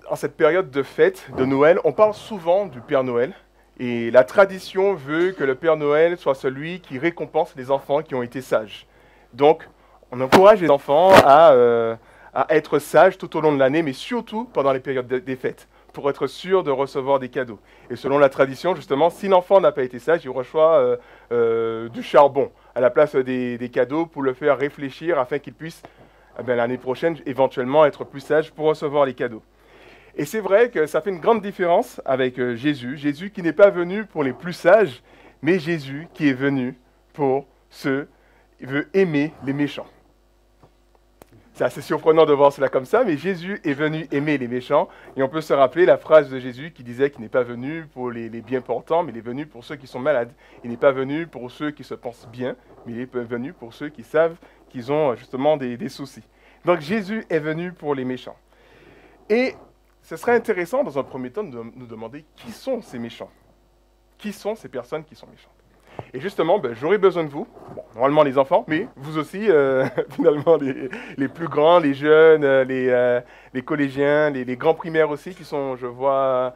en cette période de fête, de Noël, on parle souvent du Père Noël. Et la tradition veut que le Père Noël soit celui qui récompense les enfants qui ont été sages. Donc, on encourage les enfants à être sages tout au long de l'année, mais surtout pendant les périodes des fêtes, pour être sûr de recevoir des cadeaux. Et selon la tradition, justement, si l'enfant n'a pas été sage, il reçoit du charbon à la place des cadeaux pour le faire réfléchir afin qu'il puisse, l'année prochaine, éventuellement être plus sage pour recevoir les cadeaux. Et c'est vrai que ça fait une grande différence avec Jésus. Jésus qui n'est pas venu pour les plus sages, mais Jésus qui est venu pour ceux qui veut aimer les méchants. C'est assez surprenant de voir cela comme ça, mais Jésus est venu aimer les méchants. Et on peut se rappeler la phrase de Jésus qui disait qu'il n'est pas venu pour les bien portants, mais il est venu pour ceux qui sont malades. Il n'est pas venu pour ceux qui se pensent bien, mais il est venu pour ceux qui savent qu'ils ont justement des soucis. Donc Jésus est venu pour les méchants. Et ce serait intéressant, dans un premier temps, de nous demander qui sont ces méchants. Qui sont ces personnes qui sont méchantes? Et justement, j'aurais besoin de vous, bon, normalement les enfants, mais vous aussi, finalement, les plus grands, les jeunes, les collégiens, les grands primaires aussi, qui sont, je vois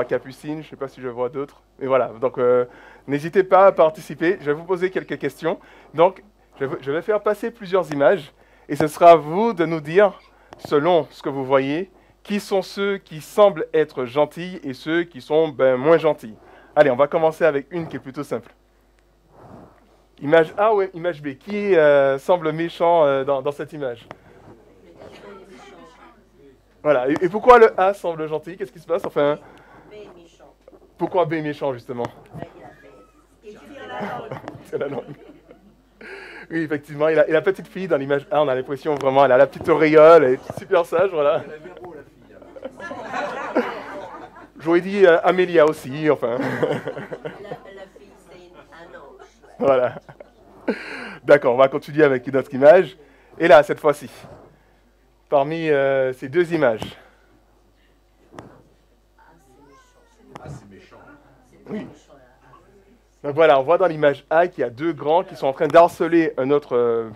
Capucine, je ne sais pas si je vois d'autres. Mais voilà, donc n'hésitez pas à participer. Je vais vous poser quelques questions. Donc, je vais faire passer plusieurs images, et ce sera à vous de nous dire, selon ce que vous voyez, qui sont ceux qui semblent être gentils et ceux qui sont moins gentils. Allez, on va commencer avec une qui est plutôt simple. Image A ou image B? Qui semble méchant dans cette image? Voilà. Et pourquoi le A semble gentil? Qu'est-ce qui se passe? Enfin, B est méchant. Pourquoi B est méchant, justement? C'est la langue. Oui, effectivement. Et la petite fille, dans l'image A, on a l'impression vraiment, elle a la petite auréole, elle est super sage, voilà. J'aurais dit Amélia aussi, enfin. La fille, c'est un ange. Voilà. D'accord, on va continuer avec une autre image. Et là, cette fois-ci, parmi ces deux images. Ah, c'est méchant. Oui. Donc voilà, on voit dans l'image A qu'il y a deux grands qui sont en train d'harceler un autre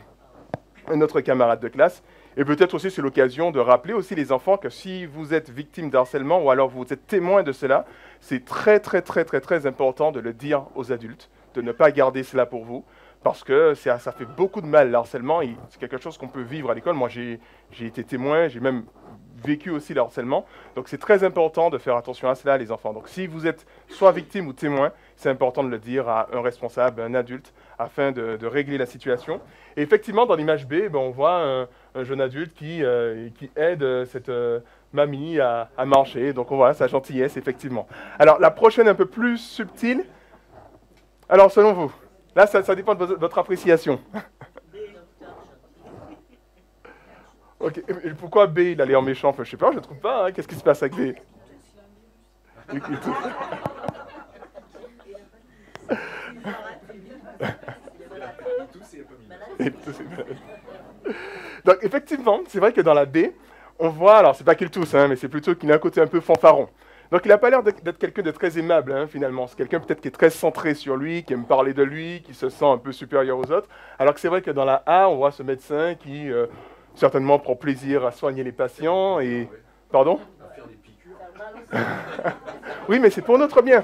camarade de classe. Et peut-être aussi c'est l'occasion de rappeler aussi les enfants que si vous êtes victime d'harcèlement ou alors vous êtes témoin de cela, c'est très très très très très important de le dire aux adultes, de ne pas garder cela pour vous, parce que ça fait beaucoup de mal, le harcèlement, et c'est quelque chose qu'on peut vivre à l'école. Moi j'ai été témoin, j'ai même vécu aussi le harcèlement, donc c'est très important de faire attention à cela les enfants. Donc si vous êtes soit victime ou témoin, c'est important de le dire à un responsable, un adulte, afin de régler la situation. Et effectivement, dans l'image B, on voit un jeune adulte qui aide cette mamie à marcher. Donc on voit sa gentillesse, effectivement. Alors, la prochaine, un peu plus subtile. Alors, selon vous, là, ça dépend de votre appréciation. Ok. Et pourquoi B, il a l'air méchant? Enfin, je sais pas, je ne trouve pas. Hein. Qu'est-ce qui se passe avec B? Donc effectivement, c'est vrai que dans la B, on voit, alors c'est pas qu'il tousse, mais c'est plutôt qu'il a un côté un peu fanfaron. Donc il n'a pas l'air d'être quelqu'un de très aimable, finalement. C'est quelqu'un peut-être qui est très centré sur lui, qui aime parler de lui, qui se sent un peu supérieur aux autres. Alors que c'est vrai que dans la A, on voit ce médecin qui certainement prend plaisir à soigner les patients et... Pardon? Oui, mais c'est pour notre bien.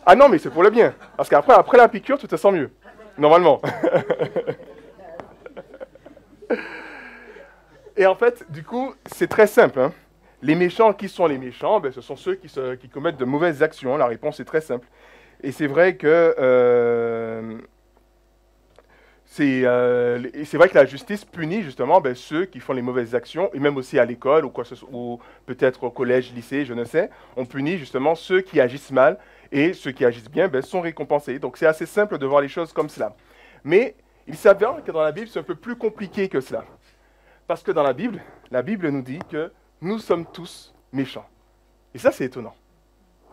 Ah non, mais c'est pour le bien. Parce qu'après la piqûre, tu te sens mieux. Normalement. Et en fait, du coup, c'est très simple. Hein. Les méchants, qui sont les méchants? Ce sont ceux qui commettent de mauvaises actions. La réponse est très simple. Et c'est vrai que c'est vrai que la justice punit justement ceux qui font les mauvaises actions, et même aussi à l'école ou peut-être au collège, lycée, je ne sais. On punit justement ceux qui agissent mal, et ceux qui agissent bien sont récompensés. Donc c'est assez simple de voir les choses comme cela. Mais il s'avère que dans la Bible, c'est un peu plus compliqué que cela. Parce que dans la Bible nous dit que nous sommes tous méchants. Et ça, c'est étonnant.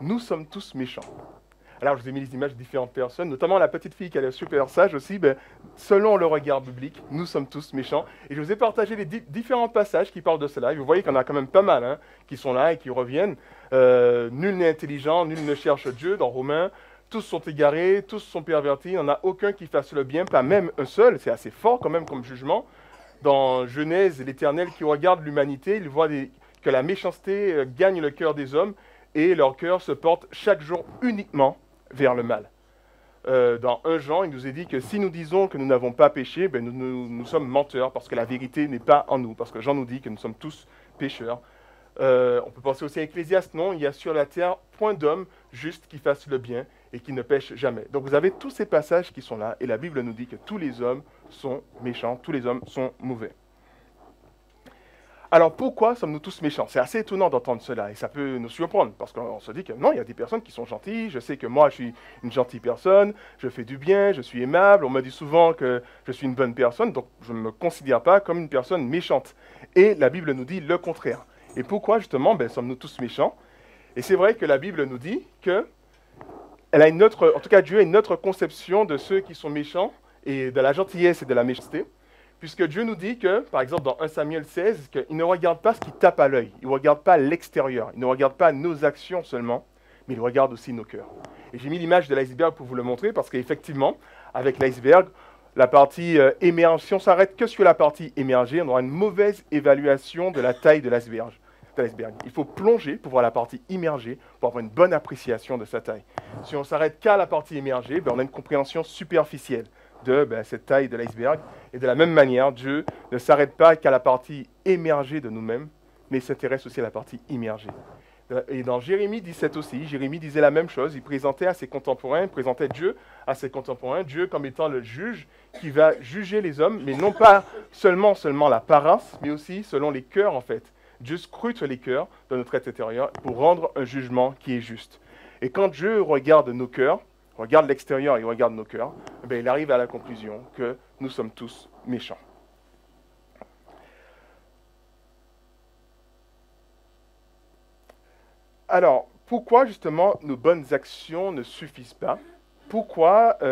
Nous sommes tous méchants. Alors, je vous ai mis les images de différentes personnes, notamment la petite fille qui a l'air super sage aussi. Selon le regard biblique, nous sommes tous méchants. Et je vous ai partagé les différents passages qui parlent de cela. Et vous voyez qu'il y en a quand même pas mal qui sont là et qui reviennent. Nul n'est intelligent, nul ne cherche Dieu, dans Romains. Tous sont égarés, tous sont pervertis. Il n'y en a aucun qui fasse le bien, pas même un seul. C'est assez fort quand même comme jugement. Dans Genèse, l'Éternel qui regarde l'humanité, il voit que que la méchanceté gagne le cœur des hommes et leur cœur se porte chaque jour uniquement vers le mal. Dans 1 Jean, il nous est dit que si nous disons que nous n'avons pas péché, ben nous sommes menteurs parce que la vérité n'est pas en nous, parce que Jean nous dit que nous sommes tous pécheurs. On peut penser aussi à Ecclésiaste, non, il y a sur la terre point d'homme juste qui fasse le bien et qui ne pêche jamais. Donc vous avez tous ces passages qui sont là, et la Bible nous dit que tous les hommes sont méchants, tous les hommes sont mauvais. Alors pourquoi sommes-nous tous méchants? C'est assez étonnant d'entendre cela, et ça peut nous surprendre, parce qu'on se dit que non, il y a des personnes qui sont gentilles, je sais que moi je suis une gentille personne, je fais du bien, je suis aimable, on me dit souvent que je suis une bonne personne, donc je ne me considère pas comme une personne méchante. Et la Bible nous dit le contraire. Et pourquoi justement sommes-nous tous méchants? Et c'est vrai que la Bible nous dit que elle a en tout cas Dieu a une autre conception de ceux qui sont méchants, et de la gentillesse et de la méchanceté. Puisque Dieu nous dit que, par exemple dans 1 Samuel 16, qu'il ne regarde pas ce qui tape à l'œil, il ne regarde pas l'extérieur, il ne regarde pas nos actions seulement, mais il regarde aussi nos cœurs. Et j'ai mis l'image de l'iceberg pour vous le montrer, parce qu'effectivement, avec l'iceberg, la partie émergée, si on s'arrête que sur la partie émergée, on aura une mauvaise évaluation de la taille de l'iceberg. Il faut plonger pour voir la partie immergée, pour avoir une bonne appréciation de sa taille. Si on s'arrête qu'à la partie émergée, on a une compréhension superficielle de cette taille de l'iceberg. Et de la même manière, Dieu ne s'arrête pas qu'à la partie émergée de nous-mêmes, mais il s'intéresse aussi à la partie immergée. Et dans Jérémie 17 aussi, Jérémie disait la même chose, il présentait Dieu à ses contemporains, Dieu comme étant le juge qui va juger les hommes, mais non pas seulement l'apparence, mais aussi selon les cœurs en fait. Dieu scrute les cœurs de notre être intérieur pour rendre un jugement qui est juste. Et quand Dieu regarde nos cœurs, regarde l'extérieur et regarde nos cœurs, il arrive à la conclusion que nous sommes tous méchants. Alors, pourquoi justement nos bonnes actions ne suffisent pas? Pourquoi on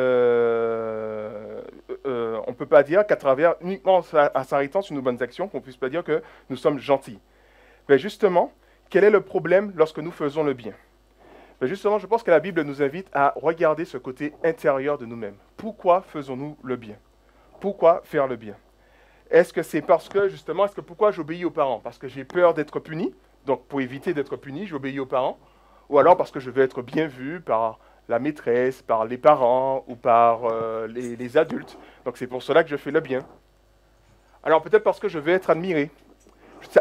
ne peut pas dire qu'à travers, uniquement en s'arrêtant sur nos bonnes actions, qu'on ne puisse pas dire que nous sommes gentils? Justement, quel est le problème lorsque nous faisons le bien? Justement, je pense que la Bible nous invite à regarder ce côté intérieur de nous-mêmes. Pourquoi faisons-nous le bien? Pourquoi faire le bien? Est-ce que c'est parce que, justement, pourquoi j'obéis aux parents? Parce que j'ai peur d'être puni, donc pour éviter d'être puni, j'obéis aux parents? Ou alors parce que je veux être bien vu par la maîtresse, par les parents ou par les adultes. Donc c'est pour cela que je fais le bien. Alors peut-être parce que je veux être admiré.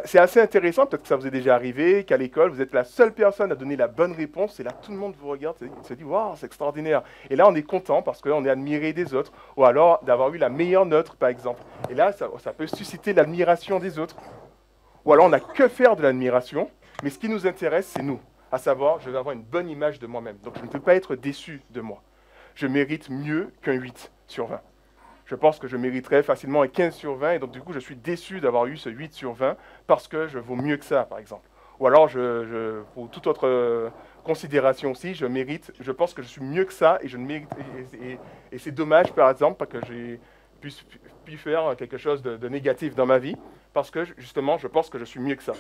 C'est assez intéressant, peut-être que ça vous est déjà arrivé, qu'à l'école, vous êtes la seule personne à donner la bonne réponse, et là, tout le monde vous regarde, et se dit « Waouh, c'est extraordinaire !» Et là, on est content parce qu'on est admiré des autres, ou alors d'avoir eu la meilleure note, par exemple. Et là, ça peut susciter l'admiration des autres. Ou alors, on n'a que faire de l'admiration, mais ce qui nous intéresse, c'est nous. À savoir, je veux avoir une bonne image de moi-même. Donc, je ne peux pas être déçu de moi. Je mérite mieux qu'un 8 sur 20. Je pense que je mériterais facilement un 15 sur 20, et donc du coup, je suis déçu d'avoir eu ce 8 sur 20 parce que je vaux mieux que ça, par exemple. Ou alors, pour toute autre considération aussi, je pense que je suis mieux que ça, et je ne mérite, et c'est dommage, par exemple, que j'ai pu faire quelque chose de négatif dans ma vie, parce que justement, je pense que je suis mieux que ça.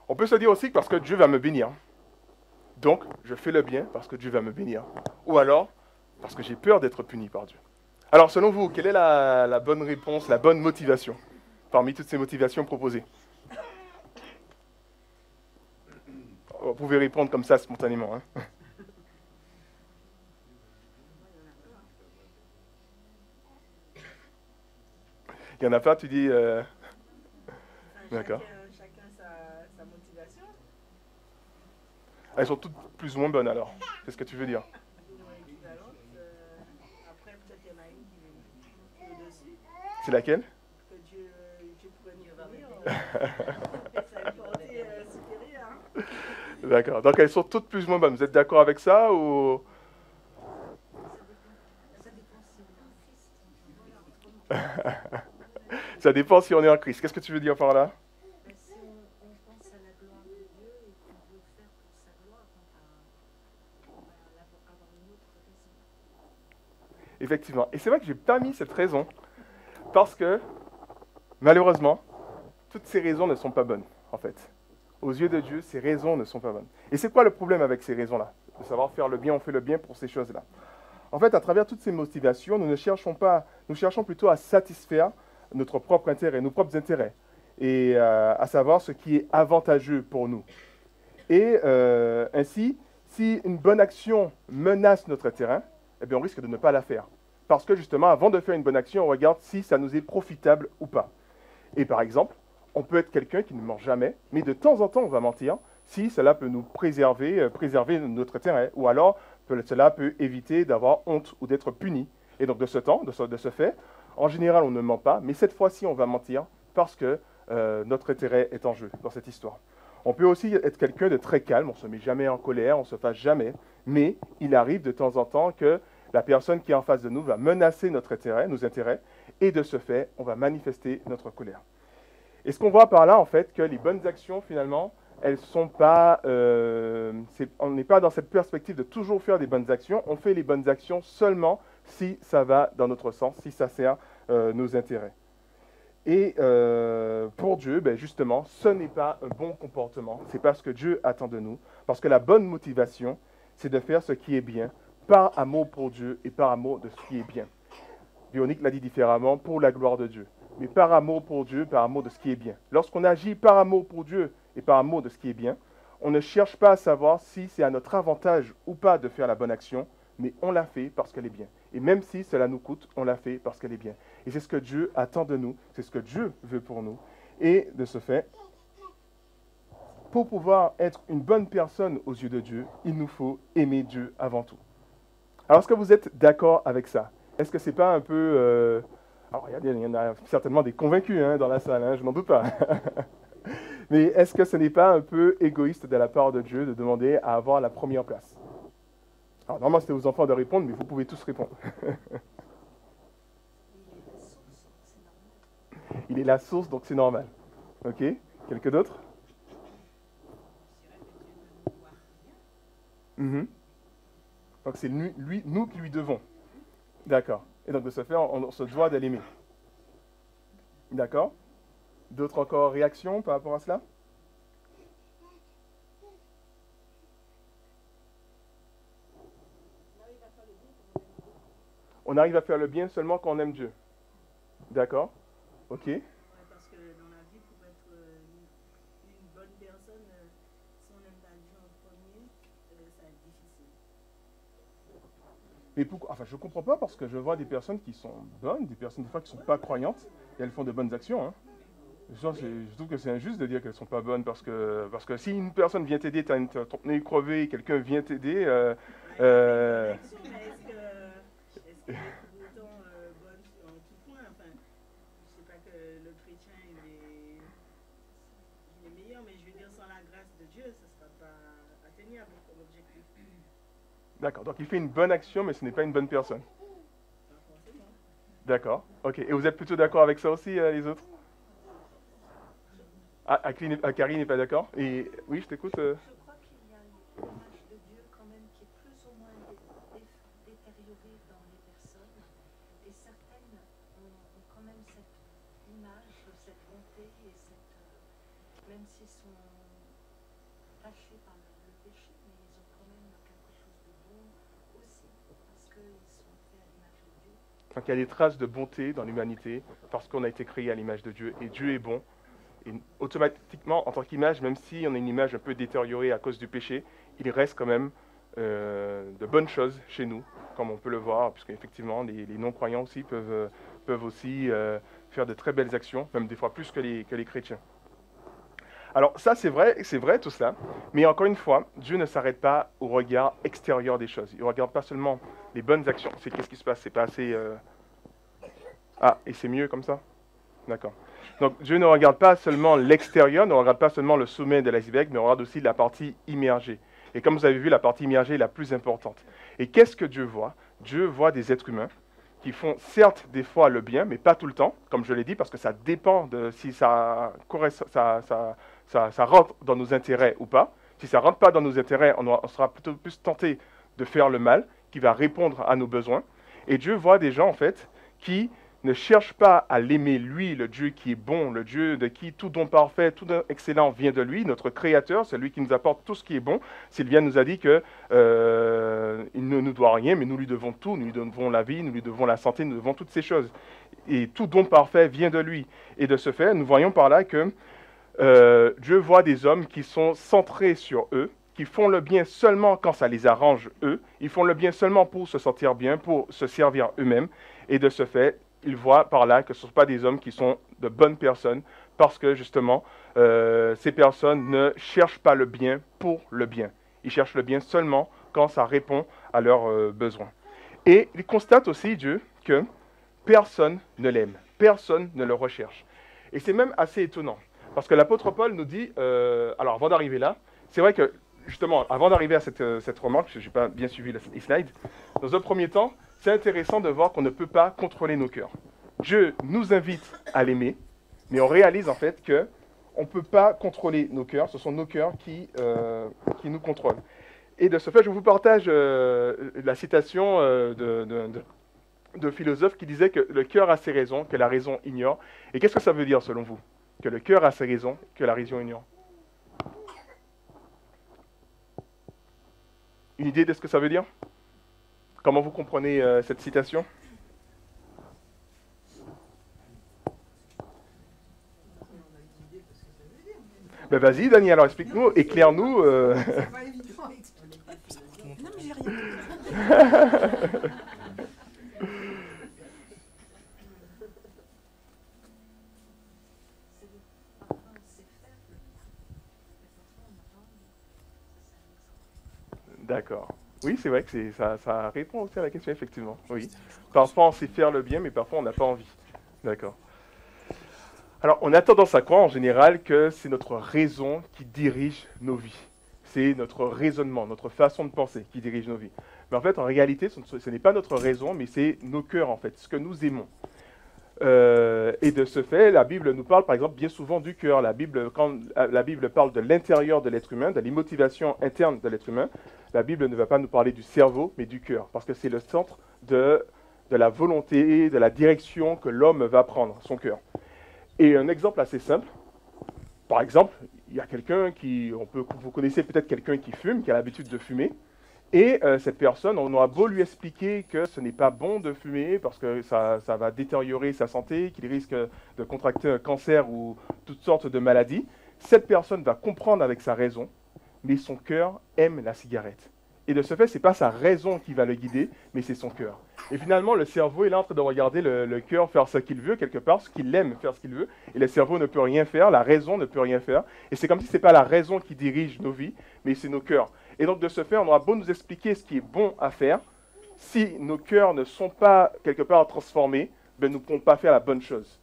On peut se dire aussi que parce que Dieu va me bénir. Donc, je fais le bien parce que Dieu va me bénir. Ou alors, parce que j'ai peur d'être puni par Dieu. Alors, selon vous, quelle est la bonne réponse, la bonne motivation parmi toutes ces motivations proposées? Vous pouvez répondre comme ça spontanément. Hein. Il n'y en a pas, tu dis... D'accord. Chacun sa motivation. Elles sont toutes plus ou moins bonnes alors. C'est ce que tu veux dire? Après, peut-être qu'il y en a une qui est au-dessus. C'est laquelle? Que Dieu pourrait nous venir. C'est une portée supérieure. Hein. D'accord. Donc elles sont toutes plus ou moins bonnes. Vous êtes d'accord avec ça ou... Ça dépend si on est en Christ. Qu'est-ce que tu veux dire par là? Si on pense à la gloire de Dieu et qu'on veut faire pour sa gloire, on va avoir une autre raison. Effectivement. Et c'est vrai que je n'ai pas mis cette raison. Parce que, malheureusement, toutes ces raisons ne sont pas bonnes, en fait. Aux yeux de Dieu, ces raisons ne sont pas bonnes. Et c'est quoi le problème avec ces raisons-là? De savoir faire le bien, on fait le bien pour ces choses-là. En fait, à travers toutes ces motivations, nous cherchons plutôt à satisfaire notre propre intérêt, nos propres intérêts. et à savoir ce qui est avantageux pour nous. Et ainsi, si une bonne action menace notre terrain, eh bien, on risque de ne pas la faire. Parce que justement, avant de faire une bonne action, on regarde si ça nous est profitable ou pas. Et par exemple, on peut être quelqu'un qui ne ment jamais, mais de temps en temps, on va mentir si cela peut nous préserver notre terrain, ou alors cela peut éviter d'avoir honte ou d'être puni. Et donc de ce fait, en général, on ne ment pas, mais cette fois-ci, on va mentir parce que notre intérêt est en jeu dans cette histoire. On peut aussi être quelqu'un de très calme, on ne se met jamais en colère, on ne se fâche jamais, mais il arrive de temps en temps que la personne qui est en face de nous va menacer nos intérêts, et de ce fait, on va manifester notre colère. Et ce qu'on voit par là, en fait, que les bonnes actions, finalement, elles sont pas, on n'est pas dans cette perspective de toujours faire des bonnes actions, on fait les bonnes actions seulement si ça va dans notre sens, si ça sert nos intérêts. Et pour Dieu, ben justement, ce n'est pas un bon comportement, c'est pas ce que Dieu attend de nous, parce que la bonne motivation, c'est de faire ce qui est bien, par amour pour Dieu et par amour de ce qui est bien. Véronique l'a dit différemment, pour la gloire de Dieu, mais par amour pour Dieu, par amour de ce qui est bien. Lorsqu'on agit par amour pour Dieu et par amour de ce qui est bien, on ne cherche pas à savoir si c'est à notre avantage ou pas de faire la bonne action, mais on la fait parce qu'elle est bien. Et même si cela nous coûte, on la fait parce qu'elle est bien. Et c'est ce que Dieu attend de nous, c'est ce que Dieu veut pour nous. Et de ce fait, pour pouvoir être une bonne personne aux yeux de Dieu, il nous faut aimer Dieu avant tout. Alors, est-ce que vous êtes d'accord avec ça? Est-ce que c'est pas un peu... Alors, regardez, il y en a certainement des convaincus dans la salle, je n'en doute pas. Mais est-ce que ce n'est pas un peu égoïste de la part de Dieu de demander à avoir la première place? Alors, normalement, c'était aux enfants de répondre, mais vous pouvez tous répondre. Il est la source, donc c'est normal. Ok? Quelqu'un d'autre? Donc c'est nous qui lui devons. D'accord. Et donc de ce fait, on se doit de l'aimer. D'accord? D'autres encore réactions par rapport à cela? On arrive à faire le bien seulement quand on aime Dieu. D'accord? Ok. Ouais, parce que dans la vie, pour être une bonne personne, si on n'aime pas Dieu en premier, ça va être difficile. Mais pourquoi? Enfin, je ne comprends pas parce que je vois des personnes qui sont bonnes, des personnes des fois qui ne sont pas croyantes, et elles font de bonnes actions. Je trouve que c'est injuste de dire qu'elles ne sont pas bonnes parce que si une personne vient t'aider, tu as ton pneu crevé, quelqu'un vient t'aider. Mais est-ce qu'elle est pour autant bonne en tout point? Enfin, je ne sais pas que le chrétien il est meilleur, mais je veux dire, sans la grâce de Dieu, ça ne sera pas atteignable comme objectif. D'accord, donc il fait une bonne action, mais ce n'est pas une bonne personne. Pas forcément. D'accord, ok. Et vous êtes plutôt d'accord avec ça aussi, les autres? Carrie n'est pas d'accord? Et oui, je t'écoute. Je crois qu'il y a l'image de Dieu quand même qui est plus ou moins détériorée dans les personnes. Et certaines ont quand même cette image, cette bonté et même s'ils sont tachés par le péché, mais ils ont quand même quelque chose de bon aussi, parce qu'ils sont faits à l'image de Dieu. Donc il y a des traces de bonté dans l'humanité parce qu'on a été créé à l'image de Dieu. Et Dieu est bon. Et automatiquement, en tant qu'image, même si on a une image un peu détériorée à cause du péché, il reste quand même de bonnes choses chez nous, comme on peut le voir, puisque effectivement, les non-croyants aussi peuvent aussi faire de très belles actions, même des fois plus que les chrétiens. Alors ça, c'est vrai tout cela, mais encore une fois, Dieu ne s'arrête pas au regard extérieur des choses. Il ne regarde pas seulement les bonnes actions. C'est qu'est-ce qui se passe? C'est pas assez... Ah, et c'est mieux comme ça? D'accord. Donc Dieu ne regarde pas seulement l'extérieur, ne regarde pas seulement le sommet de l'iceberg, mais regarde aussi la partie immergée. Et comme vous avez vu, la partie immergée est la plus importante. Et qu'est-ce que Dieu voit? Dieu voit des êtres humains qui font certes des fois le bien, mais pas tout le temps, comme je l'ai dit, parce que ça dépend de si ça rentre dans nos intérêts ou pas. Si ça ne rentre pas dans nos intérêts, on sera plutôt plus tenté de faire le mal, qui va répondre à nos besoins. Et Dieu voit des gens, en fait, qui ne cherche pas à l'aimer, lui, le Dieu qui est bon, le Dieu de qui tout don parfait, tout don excellent vient de lui, notre Créateur, celui qui nous apporte tout ce qui est bon. Sylviane nous a dit qu'il ne nous doit rien, mais nous lui devons tout, nous lui devons la vie, nous lui devons la santé, nous lui devons toutes ces choses. et tout don parfait vient de lui. Et de ce fait, nous voyons par là que Dieu voit des hommes qui sont centrés sur eux, qui font le bien seulement quand ça les arrange eux, ils font le bien seulement pour se sentir bien, pour se servir eux-mêmes, et de ce fait, il voit par là que ce ne sont pas des hommes qui sont de bonnes personnes, parce que justement, ces personnes ne cherchent pas le bien pour le bien. Ils cherchent le bien seulement quand ça répond à leurs besoins. Et il constate aussi, Dieu, que personne ne l'aime, personne ne le recherche. Et c'est même assez étonnant, parce que l'apôtre Paul nous dit, alors avant d'arriver là, c'est vrai que, justement, avant d'arriver à cette remarque, parce que je n'ai pas bien suivi les slides, dans un premier temps, c'est intéressant de voir qu'on ne peut pas contrôler nos cœurs. Dieu nous invite à l'aimer, mais on réalise en fait qu'on ne peut pas contrôler nos cœurs, ce sont nos cœurs qui nous contrôlent. Et de ce fait, je vous partage la citation de philosophe qui disait que le cœur a ses raisons, que la raison ignore. Et qu'est-ce que ça veut dire selon vous? Que le cœur a ses raisons, que la raison ignore. Une idée de ce que ça veut dire? Comment vous comprenez cette citation? Ben vas-y, Dani, alors explique-nous, éclaire-nous. C'est pas évident à expliquer. Non, mais j'ai rien dit. D'accord. Oui, c'est vrai que ça répond aussi à la question, effectivement. Oui. Parfois, on sait faire le bien, mais parfois, on n'a pas envie. D'accord. Alors, on a tendance à croire, en général, que c'est notre raison qui dirige nos vies. C'est notre raisonnement, notre façon de penser qui dirige nos vies. Mais en fait, en réalité, ce n'est pas notre raison, mais c'est nos cœurs, en fait, ce que nous aimons. Et de ce fait, la Bible nous parle, par exemple, bien souvent du cœur. Quand la Bible parle de l'intérieur de l'être humain, de les motivations internes de l'être humain, la Bible ne va pas nous parler du cerveau, mais du cœur, parce que c'est le centre de la volonté, de la direction que l'homme va prendre, son cœur. Et un exemple assez simple, par exemple, il y a quelqu'un vous connaissez peut-être quelqu'un qui fume, qui a l'habitude de fumer, et cette personne, on aura beau lui expliquer que ce n'est pas bon de fumer parce que ça va détériorer sa santé, qu'il risque de contracter un cancer ou toutes sortes de maladies, cette personne va comprendre avec sa raison, mais son cœur aime la cigarette. Et de ce fait, ce n'est pas sa raison qui va le guider, mais c'est son cœur. Et finalement, le cerveau est là en train de regarder le cœur faire ce qu'il veut, quelque part, ce qu'il aime faire ce qu'il veut, et le cerveau ne peut rien faire, la raison ne peut rien faire. Et c'est comme si ce n'est pas la raison qui dirige nos vies, mais c'est nos cœurs. Et donc, de ce fait, on aura beau nous expliquer ce qui est bon à faire, si nos cœurs ne sont pas quelque part transformés, ben, nous ne pourrons pas faire la bonne chose.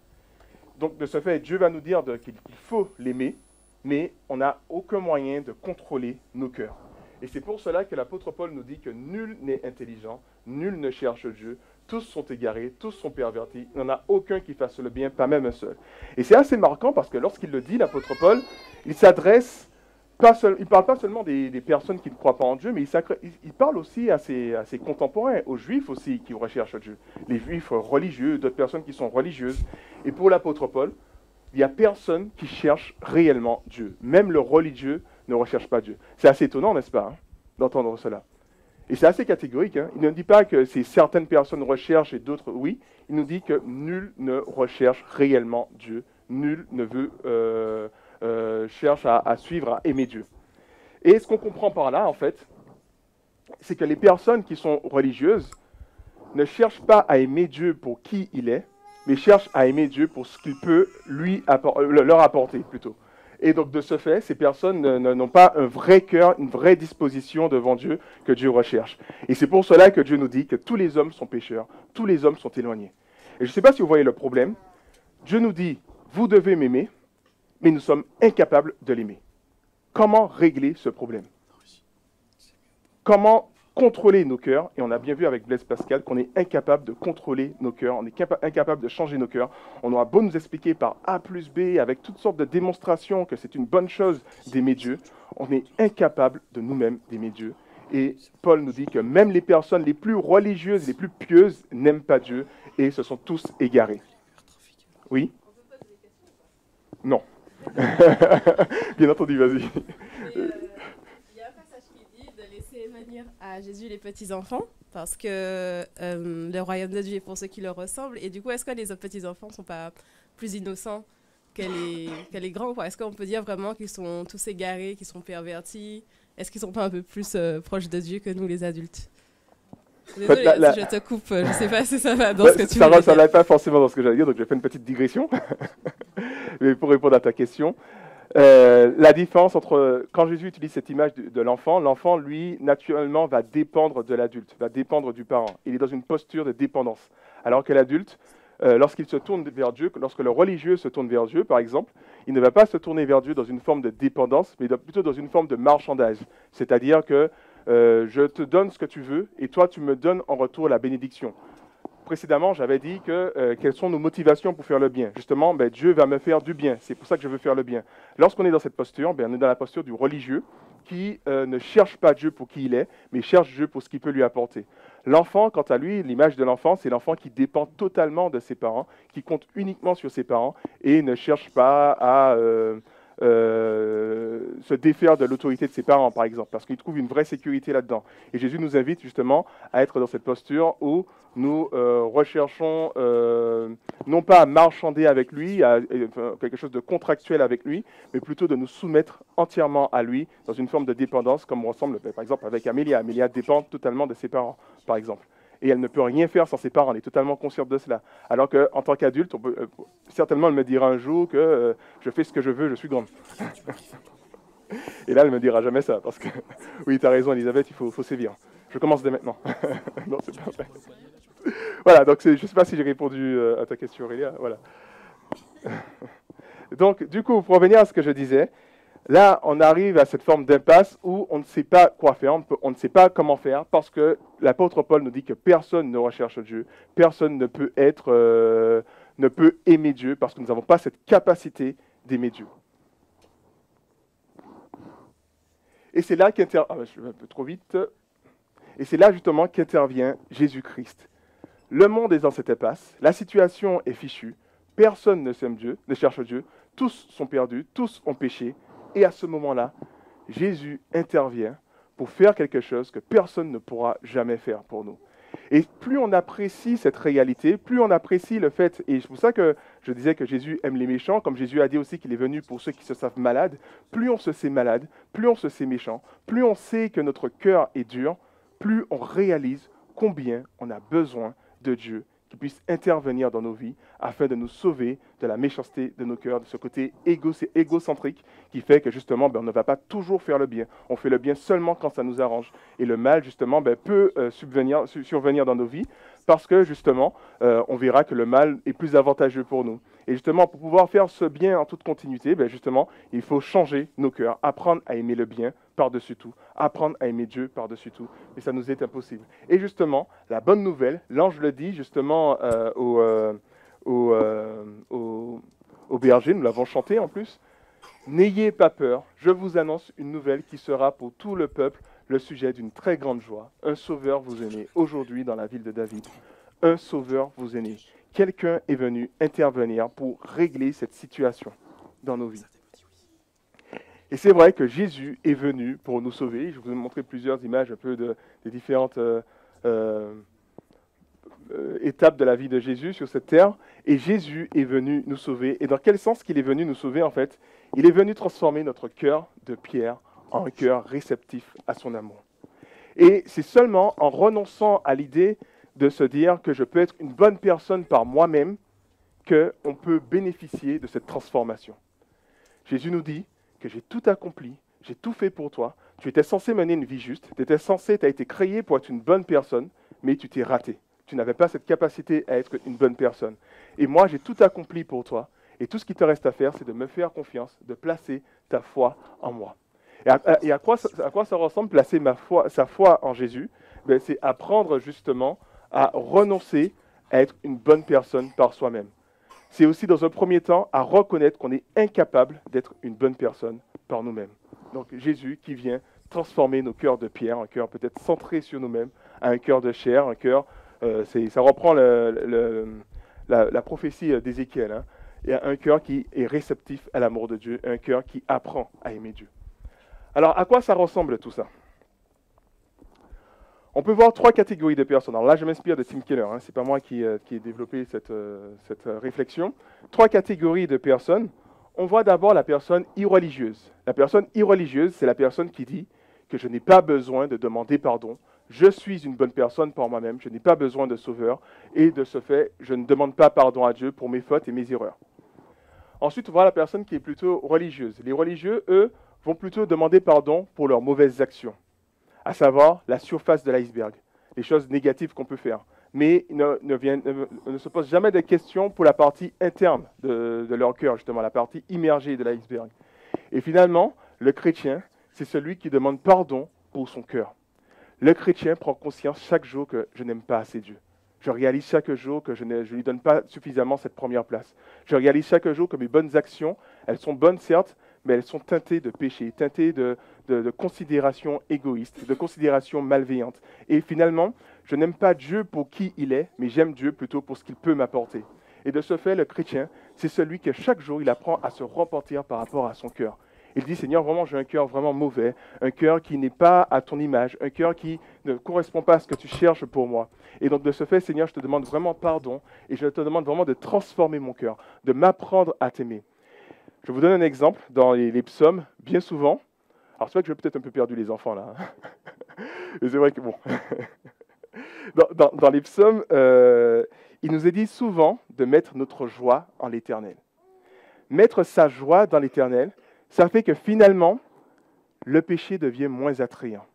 Donc, de ce fait, Dieu va nous dire qu'il faut l'aimer, mais on n'a aucun moyen de contrôler nos cœurs. Et c'est pour cela que l'apôtre Paul nous dit que nul n'est intelligent, nul ne cherche Dieu, tous sont égarés, tous sont pervertis, il n'y en a aucun qui fasse le bien, pas même un seul. Et c'est assez marquant parce que lorsqu'il le dit, l'apôtre Paul, il ne parle pas seulement des personnes qui ne croient pas en Dieu, mais il parle aussi à ses contemporains, aux Juifs aussi qui recherchent Dieu. Les Juifs religieux, d'autres personnes qui sont religieuses. Et pour l'apôtre Paul, il n'y a personne qui cherche réellement Dieu. Même le religieux ne recherche pas Dieu. C'est assez étonnant, n'est-ce pas, d'entendre cela. Et c'est assez catégorique. Il ne dit pas que certaines personnes recherchent et d'autres oui. Il nous dit que nul ne recherche réellement Dieu. Nul ne veut cherche à suivre, à aimer Dieu. Et ce qu'on comprend par là, en fait, c'est que les personnes qui sont religieuses ne cherchent pas à aimer Dieu pour qui il est, mais cherchent à aimer Dieu pour ce qu'il peut leur apporter, plutôt. Et donc, de ce fait, ces personnes n'ont pas un vrai cœur, une vraie disposition devant Dieu que Dieu recherche. Et c'est pour cela que Dieu nous dit que tous les hommes sont pécheurs, tous les hommes sont éloignés. Et je ne sais pas si vous voyez le problème. Dieu nous dit, vous devez m'aimer, mais nous sommes incapables de l'aimer. Comment régler ce problème? Comment contrôler nos cœurs? Et on a bien vu avec Blaise Pascal qu'on est incapable de contrôler nos cœurs, on est incapable de changer nos cœurs. On aura beau nous expliquer par A plus B, avec toutes sortes de démonstrations que c'est une bonne chose d'aimer Dieu, on est incapable de nous-mêmes d'aimer Dieu. Et Paul nous dit que même les personnes les plus religieuses, les plus pieuses, n'aiment pas Dieu et se sont tous égarés. Oui? Non. Bien entendu, vas-y. Il y a un passage qui dit de laisser venir à Jésus les petits enfants. parce que le royaume de Dieu est pour ceux qui leur ressemblent. Et du coup, est-ce que les petits-enfants ne sont pas plus innocents que les grands, quoi? Est-ce qu'on peut dire vraiment qu'ils sont tous égarés, qu'ils sont pervertis? Est-ce qu'ils ne sont pas un peu plus proches de Dieu que nous, les adultes? Désolée, si je te coupe, je ne sais pas si ça va dans ce que tu veux dire. Ça ne va pas forcément dans ce que j'allais dire, donc je vais faire une petite digression. Mais pour répondre à ta question, la différence entre, quand Jésus utilise cette image de l'enfant, l'enfant, lui, naturellement, va dépendre de l'adulte, va dépendre du parent. Il est dans une posture de dépendance. Alors que l'adulte, lorsqu'il se tourne vers Dieu, lorsque le religieux se tourne vers Dieu, par exemple, il ne va pas se tourner vers Dieu dans une forme de dépendance, mais plutôt dans une forme de marchandage. C'est-à-dire que je te donne ce que tu veux et toi, tu me donnes en retour la bénédiction. Précédemment, j'avais dit quelles sont nos motivations pour faire le bien. Justement, Dieu va me faire du bien. C'est pour ça que je veux faire le bien. Lorsqu'on est dans cette posture, on est dans la posture du religieux qui ne cherche pas Dieu pour qui il est, mais cherche Dieu pour ce qu'il peut lui apporter. L'enfant, quant à lui, l'image de l'enfant, c'est l'enfant qui dépend totalement de ses parents, qui compte uniquement sur ses parents et ne cherche pas à se défaire de l'autorité de ses parents, par exemple, parce qu'il trouve une vraie sécurité là-dedans. Et Jésus nous invite justement à être dans cette posture où nous recherchons non pas à marchander avec lui, à quelque chose de contractuel avec lui, mais plutôt de nous soumettre entièrement à lui dans une forme de dépendance, comme on ressemble par exemple avec Amélia. Amélia dépend totalement de ses parents, par exemple. Et elle ne peut rien faire sans ses parents, elle est totalement consciente de cela. Alors qu'en tant qu'adulte, certainement elle me dira un jour que je fais ce que je veux, je suis grande. Et là, elle ne me dira jamais ça, parce que oui, tu as raison Elisabeth, il faut sévir. Je commence dès maintenant. Non, c'est pas vrai. Voilà, donc je ne sais pas si j'ai répondu à ta question Aurélia. Voilà. Donc, du coup, pour revenir à ce que je disais, là, on arrive à cette forme d'impasse où on ne sait pas quoi faire, on ne sait pas comment faire, parce que l'apôtre Paul nous dit que personne ne recherche Dieu, personne ne peut ne peut aimer Dieu, parce que nous n'avons pas cette capacité d'aimer Dieu. Et c'est là je vais un peu trop vite. Et c'est là justement qu'intervient Jésus-Christ. Le monde est dans cette impasse, la situation est fichue, personne ne s'aime Dieu, ne cherche Dieu, tous sont perdus, tous ont péché. Et à ce moment-là, Jésus intervient pour faire quelque chose que personne ne pourra jamais faire pour nous. Et plus on apprécie cette réalité, plus on apprécie le fait, et c'est pour ça que je disais que Jésus aime les méchants, comme Jésus a dit aussi qu'il est venu pour ceux qui se savent malades, plus on se sait malade, plus on se sait méchant, plus on sait que notre cœur est dur, plus on réalise combien on a besoin de Dieu qui puisse intervenir dans nos vies afin de nous sauver de la méchanceté de nos cœurs, de ce côté égocentrique qui fait que justement on ne va pas toujours faire le bien. On fait le bien seulement quand ça nous arrange. Et le mal justement peut survenir dans nos vies parce que justement on verra que le mal est plus avantageux pour nous. Et justement pour pouvoir faire ce bien en toute continuité, justement il faut changer nos cœurs, apprendre à aimer le bien par-dessus tout, apprendre à aimer Dieu par-dessus tout. Mais ça nous est impossible. Et justement, la bonne nouvelle, l'ange le dit justement au berger, nous l'avons chanté en plus, « N'ayez pas peur, je vous annonce une nouvelle qui sera pour tout le peuple le sujet d'une très grande joie. Un sauveur vous est né aujourd'hui dans la ville de David. Un sauveur vous est né. » Quelqu'un est venu intervenir pour régler cette situation dans nos vies. Et c'est vrai que Jésus est venu pour nous sauver. Je vous ai montré plusieurs images un peu des différentes étapes de la vie de Jésus sur cette terre. Et Jésus est venu nous sauver. Et dans quel sens qu'il est venu nous sauver en fait? Il est venu transformer notre cœur de pierre en un cœur réceptif à son amour. Et c'est seulement en renonçant à l'idée de se dire que je peux être une bonne personne par moi-même qu'on peut bénéficier de cette transformation. Jésus nous dit que j'ai tout accompli, j'ai tout fait pour toi, tu étais censé mener une vie juste, tu as été créé pour être une bonne personne, mais tu t'es raté. Tu n'avais pas cette capacité à être une bonne personne. Et moi, j'ai tout accompli pour toi, et tout ce qui te reste à faire, c'est de me faire confiance, de placer ta foi en moi. Et à quoi ça ressemble, placer sa foi en Jésus? C'est apprendre justement à renoncer à être une bonne personne par soi-même. C'est aussi, dans un premier temps, à reconnaître qu'on est incapable d'être une bonne personne par nous-mêmes. Donc Jésus qui vient transformer nos cœurs de pierre, un cœur peut-être centré sur nous-mêmes, à un cœur de chair, un cœur, ça reprend la prophétie d'Ézéchiel, hein, et un cœur qui est réceptif à l'amour de Dieu, un cœur qui apprend à aimer Dieu. Alors, à quoi ça ressemble tout ça? On peut voir 3 catégories de personnes. Alors là, je m'inspire de Tim Keller, ce n'est pas moi qui ai développé cette réflexion. 3 catégories de personnes. On voit d'abord la personne irreligieuse. La personne irreligieuse, c'est la personne qui dit que je n'ai pas besoin de demander pardon. Je suis une bonne personne par moi-même, je n'ai pas besoin de sauveur, et de ce fait, je ne demande pas pardon à Dieu pour mes fautes et mes erreurs. Ensuite, on voit la personne qui est plutôt religieuse. Les religieux, eux, vont plutôt demander pardon pour leurs mauvaises actions, à savoir la surface de l'iceberg, les choses négatives qu'on peut faire. Mais ils ne se posent jamais de questions pour la partie interne de leur cœur, justement, la partie immergée de l'iceberg. Et finalement, le chrétien, c'est celui qui demande pardon pour son cœur. Le chrétien prend conscience chaque jour que je n'aime pas assez Dieu. Je réalise chaque jour que je ne lui donne pas suffisamment cette première place. Je réalise chaque jour que mes bonnes actions, elles sont bonnes certes, mais elles sont teintées de péché, teintées de considérations égoïstes, de considérations malveillantes. Et finalement, je n'aime pas Dieu pour qui il est, mais j'aime Dieu plutôt pour ce qu'il peut m'apporter. Et de ce fait, le chrétien, c'est celui que chaque jour, il apprend à se repentir par rapport à son cœur. Il dit, Seigneur, vraiment, j'ai un cœur vraiment mauvais, un cœur qui n'est pas à ton image, un cœur qui ne correspond pas à ce que tu cherches pour moi. Et donc, de ce fait, Seigneur, je te demande vraiment pardon et je te demande vraiment de transformer mon cœur, de m'apprendre à t'aimer. Je vous donne un exemple dans les psaumes, bien souvent. Alors, c'est vrai que j'ai peut-être un peu perdu les enfants, là. Mais c'est vrai que, bon. dans les psaumes, il nous est dit souvent de mettre notre joie en l'Éternel. Mettre sa joie dans l'Éternel, ça fait que finalement, le péché devient moins attrayant.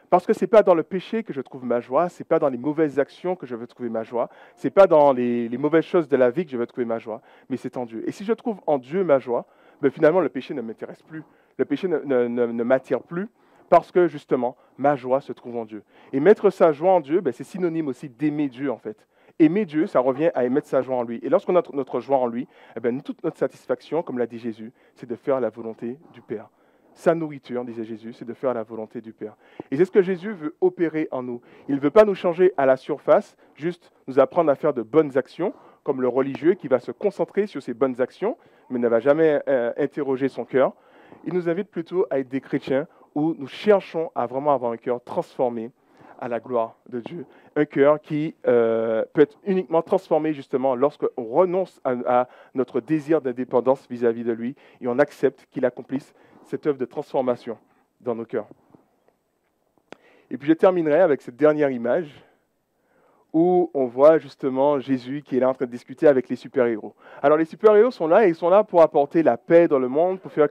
Parce que ce n'est pas dans le péché que je trouve ma joie, ce n'est pas dans les mauvaises actions que je veux trouver ma joie, ce n'est pas dans les mauvaises choses de la vie que je veux trouver ma joie, mais c'est en Dieu. Et si je trouve en Dieu ma joie, ben finalement le péché ne m'intéresse plus. Le péché ne m'attire plus parce que justement, ma joie se trouve en Dieu. Et mettre sa joie en Dieu, ben, c'est synonyme aussi d'aimer Dieu en fait. Aimer Dieu, ça revient à mettre sa joie en lui. Et lorsqu'on a notre joie en lui, eh bien, toute notre satisfaction, comme l'a dit Jésus, c'est de faire la volonté du Père. Sa nourriture, disait Jésus, c'est de faire la volonté du Père. Et c'est ce que Jésus veut opérer en nous. Il ne veut pas nous changer à la surface, juste nous apprendre à faire de bonnes actions, comme le religieux qui va se concentrer sur ses bonnes actions, mais ne va jamais interroger son cœur. Il nous invite plutôt à être des chrétiens où nous cherchons à vraiment avoir un cœur transformé à la gloire de Dieu. Un cœur qui peut être uniquement transformé justement lorsqu'on renonce à notre désir d'indépendance vis-à-vis de lui et on accepte qu'il accomplisse cette œuvre de transformation dans nos cœurs. Et puis je terminerai avec cette dernière image où on voit justement Jésus qui est là en train de discuter avec les super-héros. Alors les super-héros sont là et ils sont là pour apporter la paix dans le monde, pour faire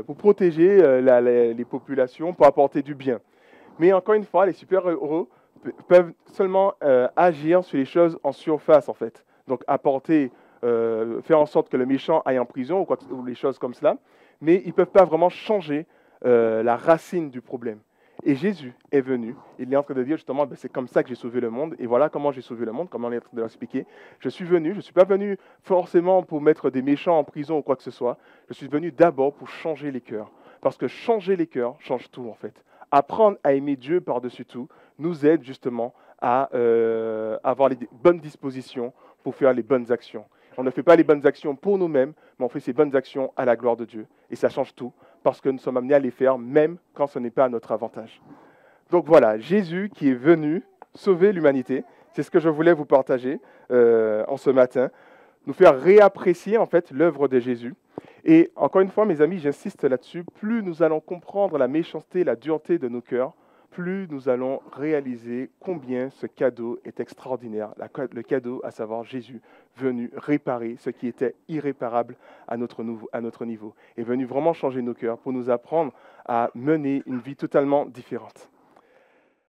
pour protéger les populations, pour apporter du bien. Mais encore une fois, les super-héros peuvent seulement agir sur les choses en surface en fait. Donc apporter, faire en sorte que le méchant aille en prison ou les choses comme cela. Mais ils ne peuvent pas vraiment changer la racine du problème. Et Jésus est venu, il est en train de dire justement, c'est comme ça que j'ai sauvé le monde, et voilà comment j'ai sauvé le monde, comment on est en train de l'expliquer. Je suis venu, je ne suis pas venu forcément pour mettre des méchants en prison ou quoi que ce soit, je suis venu d'abord pour changer les cœurs. Parce que changer les cœurs change tout en fait. Apprendre à aimer Dieu par-dessus tout nous aide justement à avoir les bonnes dispositions pour faire les bonnes actions. On ne fait pas les bonnes actions pour nous-mêmes, mais on fait ces bonnes actions à la gloire de Dieu. Et ça change tout, parce que nous sommes amenés à les faire, même quand ce n'est pas à notre avantage. Donc voilà, Jésus qui est venu sauver l'humanité, c'est ce que je voulais vous partager en ce matin, nous faire réapprécier en fait l'œuvre de Jésus. Et encore une fois, mes amis, j'insiste là-dessus, plus nous allons comprendre la méchanceté, la dureté de nos cœurs, plus nous allons réaliser combien ce cadeau est extraordinaire. Le cadeau, à savoir Jésus, venu réparer ce qui était irréparable à notre niveau, est venu vraiment changer nos cœurs pour nous apprendre à mener une vie totalement différente.